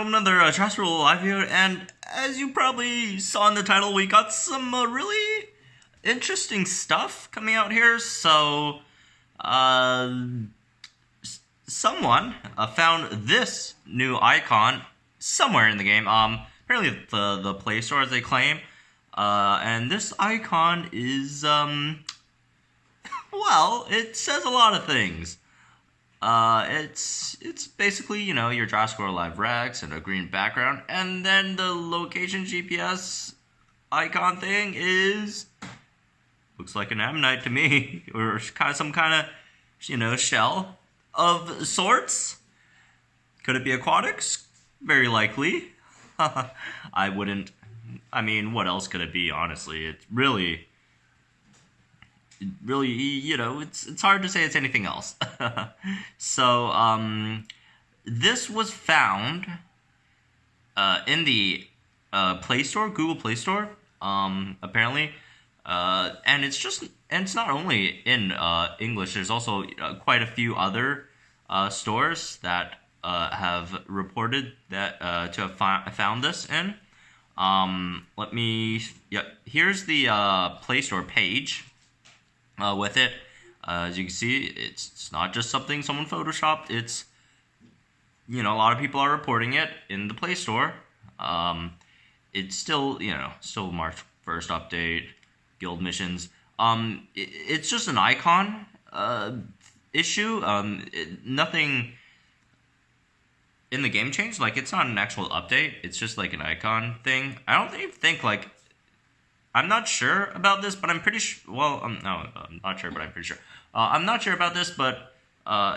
Another Jurassic World Alive here, and as you probably saw in the title, we got some really interesting stuff coming out here. So, uh, someone found this new icon somewhere in the game. Apparently the Play Store, as they claim. And this icon is well, it says a lot of things. It's basically, your Jurassic World Alive Rex and a green background, and then the location GPS icon thing looks like an ammonite to me, or some kind of, shell of sorts. Could it be aquatics? Very likely. I wouldn't. I mean, what else could it be? Honestly, it's really, it's hard to say it's anything else. So, this was found in the Play Store, Google Play Store, apparently, and it's not only in English. There's also quite a few other stores that have reported that to have found this in. Here's the Play Store page. With it, as you can see, it's not just something someone photoshopped. It's, a lot of people are reporting it in the Play Store. It's still, still March 1st update, guild missions. It's just an icon issue. Nothing in the game changed. Like, it's not an actual update. It's just like an icon thing. I don't think like. I'm not sure about this, but I'm pretty sure. Well, no, I'm not sure, but I'm pretty sure. I'm not sure about this, but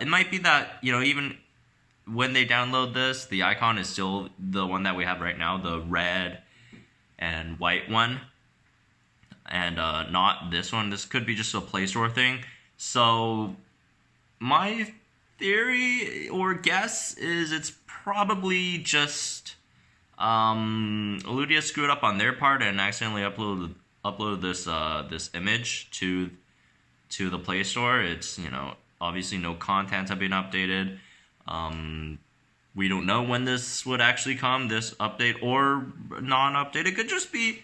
it might be that, even when they download this, the icon is still the one that we have right now, the red and white one, and not this one. This could be just a Play Store thing. So my theory or guess is it's probably just Ludia screwed up on their part and accidentally uploaded this image to the Play Store. It's, obviously no contents have been updated. We don't know when this would actually come, this update or non-update. It could just be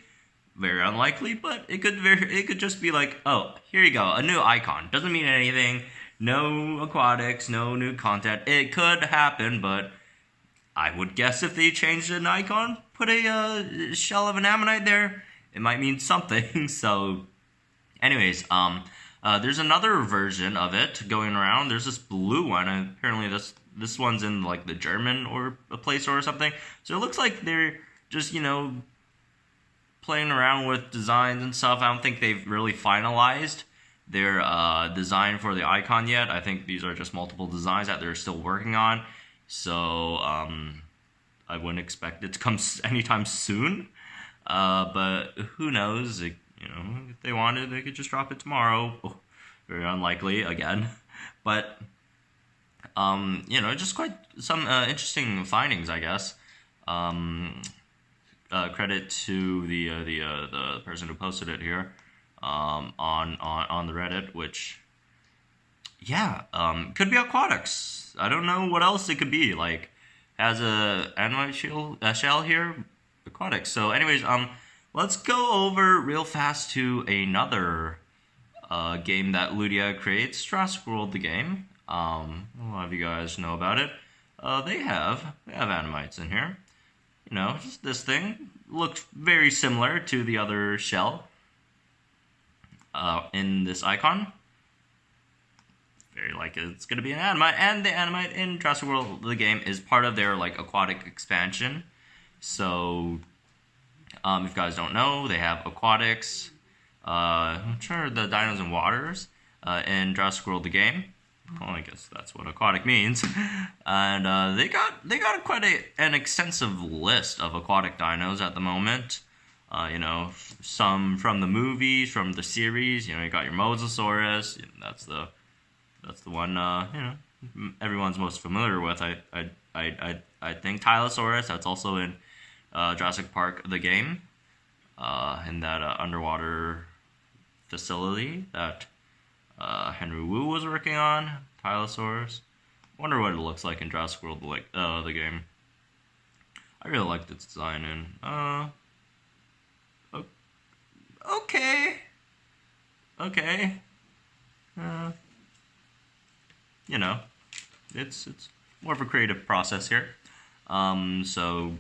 very unlikely, but it could just be like, oh, here you go, a new icon. Doesn't mean anything. No aquatics, no new content. It could happen, but I would guess if they changed an icon, put a shell of an ammonite there, it might mean something. So, anyways, there's another version of it going around. There's this blue one, and apparently this one's in like the German or a Play Store or something. So it looks like they're just playing around with designs and stuff. I don't think they've really finalized their design for the icon yet. I think these are just multiple designs that they're still working on. So, I wouldn't expect it to come anytime soon. But who knows? If they wanted, they could just drop it tomorrow. Oh, very unlikely again. But, just quite some interesting findings, I guess. Credit to the person who posted it here, on the Reddit, which, yeah, could be aquatics. I don't know what else it could be. Like, has a ammonite shell here, aquatics. So, anyways, let's go over real fast to another game that Ludia creates, Jurassic World the game. A lot of you guys know about it. They have ammoниtes in here. Just this thing looks very similar to the other shell in this icon. Very like it's going to be an ammonite, and the ammonite in Jurassic World the game is part of their like aquatic expansion. So, if you guys don't know, they have aquatics, which are the dinos and waters in Jurassic World the game. Well, I guess that's what aquatic means. And they got quite an extensive list of aquatic dinos at the moment. Some from the movies, from the series. You got your Mosasaurus. That's the one everyone's most familiar with. I think Tylosaurus. That's also in Jurassic Park the game, in that underwater facility that Henry Wu was working on. Tylosaurus. Wonder what it looks like in Jurassic World the game. I really like the design, and okay, okay, uh, you know, it's more of a creative process here. So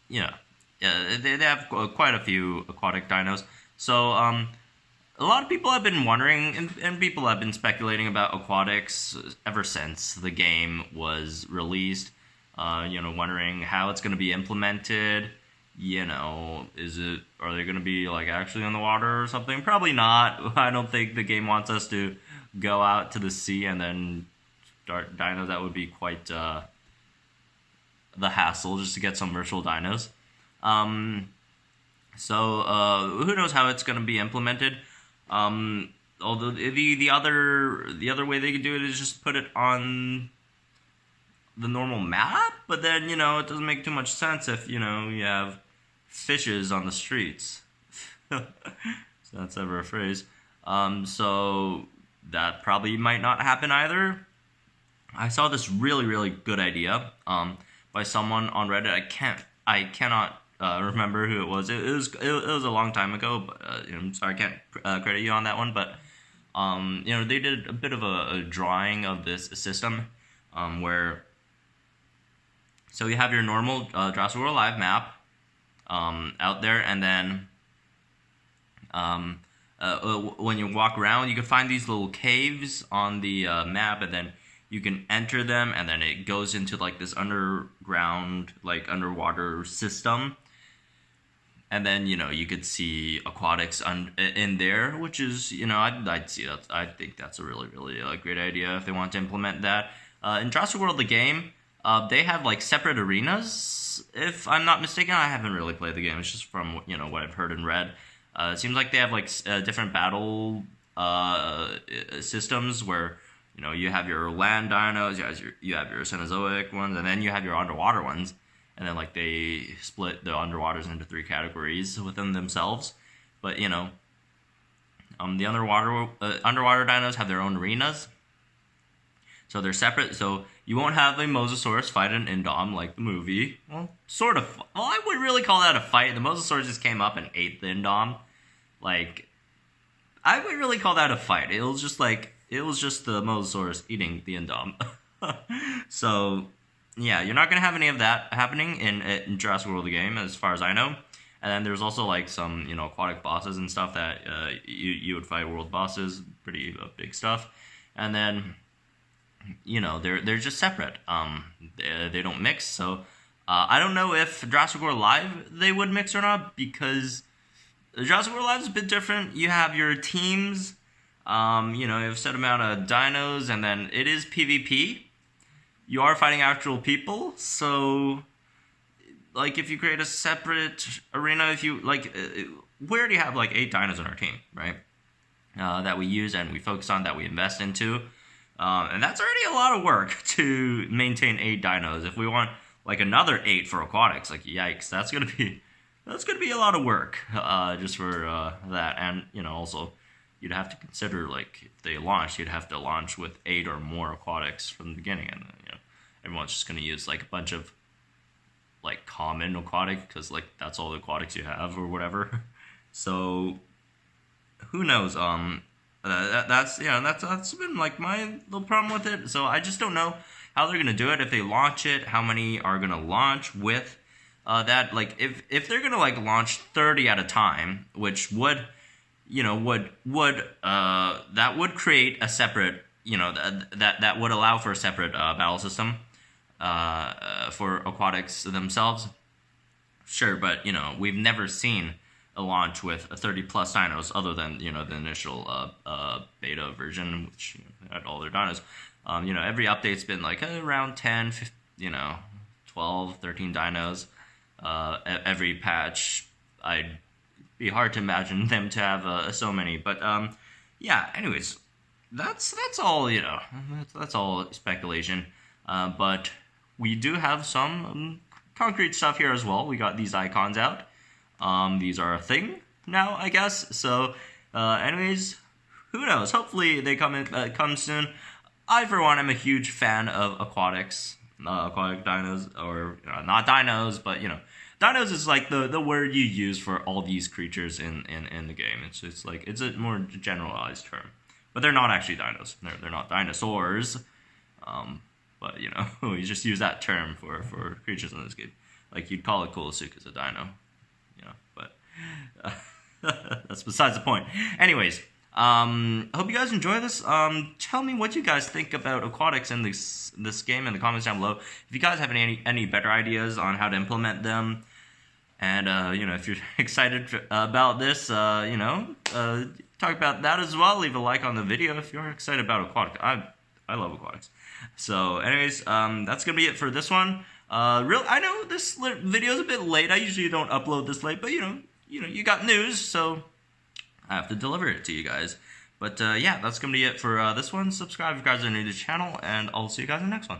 yeah, they have quite a few aquatic dinos. So a lot of people have been wondering, and people have been speculating about aquatics ever since the game was released. Wondering how it's going to be implemented. Are they going to be like actually in the water or something? Probably not. I don't think the game wants us to go out to the sea and then start dinos. That would be quite the hassle just to get some virtual dinos. So who knows how it's going to be implemented? Although the other way they could do it is just put it on the normal map, but then it doesn't make too much sense if you have fishes on the streets. So that's ever a phrase. So that probably might not happen either. I saw this really good idea by someone on Reddit. I cannot remember who it was. It was a long time ago, but I'm sorry, I can't credit you on that one. But they did a bit of a drawing of this system where. So you have your normal Jurassic World Alive map out there, and then when you walk around, you can find these little caves on the map, and then you can enter them, and then it goes into like this underground, like underwater system. And then you could see aquatics in there, which is I'd see that. I think that's a really great idea if they want to implement that in Jurassic World the game. They have like separate arenas, if I'm not mistaken. I haven't really played the game. It's just from what I've heard and read. It seems like they have like different battle systems where you have your land dinos, you have your Cenozoic ones, and then you have your underwater ones. And then like they split the underwaters into 3 categories within themselves. But the underwater dinos have their own arenas. So they're separate. So you won't have a Mosasaurus fight an Indom like the movie. Well, sort of. Well, I wouldn't really call that a fight. The Mosasaurus just came up and ate the Indom. Like, I wouldn't really call that a fight. It was just the Mosasaurus eating the Indom. So, yeah, you're not going to have any of that happening in Jurassic World the game, as far as I know. And then there's also like some aquatic bosses and stuff that you would fight world bosses, pretty big stuff. And then they're just separate. They don't mix. So I don't know if Jurassic World Alive they would mix or not, because Jurassic World Alive is a bit different. You have your teams. You have a set amount of dinos, and then it is PvP. You are fighting actual people, so like if you create a separate arena, if you like, we already have like 8 dinos on our team, right? That we use and we focus on, that we invest into. And that's already a lot of work to maintain 8 dinos. If we want like another 8 for aquatics, like yikes, that's gonna be a lot of work just for that. And also you'd have to consider like if they launch, you'd have to launch with 8 or more aquatics from the beginning, and everyone's just gonna use like a bunch of like common aquatic because like that's all the aquatics you have or whatever. So who knows? That's been like my little problem with it. So I just don't know how they're gonna do it. If they launch it, how many are gonna launch with that? Like if they're gonna like launch 30 at a time, which would that would create a separate that would allow for a separate battle system for aquatics themselves. Sure, but we've never seen a launch with 30 plus dinos other than the initial beta version, which had all their dinos. Every update's been like around 10, 12, 13 dinos. Every patch, I'd be hard to imagine them to have so many. But yeah, anyways, that's all that's all speculation. But we do have some concrete stuff here as well. We got these icons out. These are a thing now, I guess. So, anyways, who knows? Hopefully they come soon. I, for one, am a huge fan of aquatics. aquatic dinos, or not dinos, but dinos is like the word you use for all these creatures in the game. It's like it's a more generalized term, but they're not actually dinos. They're not dinosaurs. But we just use that term for creatures in this game. Like you'd call it Konosuke as a dino, but that's besides the point. Anyways, hope you guys enjoy this. Tell me what you guys think about aquatics in this game in the comments down below. If you guys have any better ideas on how to implement them, and if you're excited about this, talk about that as well. Leave a like on the video if you're excited about aquatics. I love aquatics. So, anyways, that's gonna be it for this one. I know this video is a bit late. I usually don't upload this late, but you got news, so I have to deliver it to you guys. But yeah, that's gonna be it for this one. Subscribe if you guys are new to the channel, and I'll see you guys in the next one.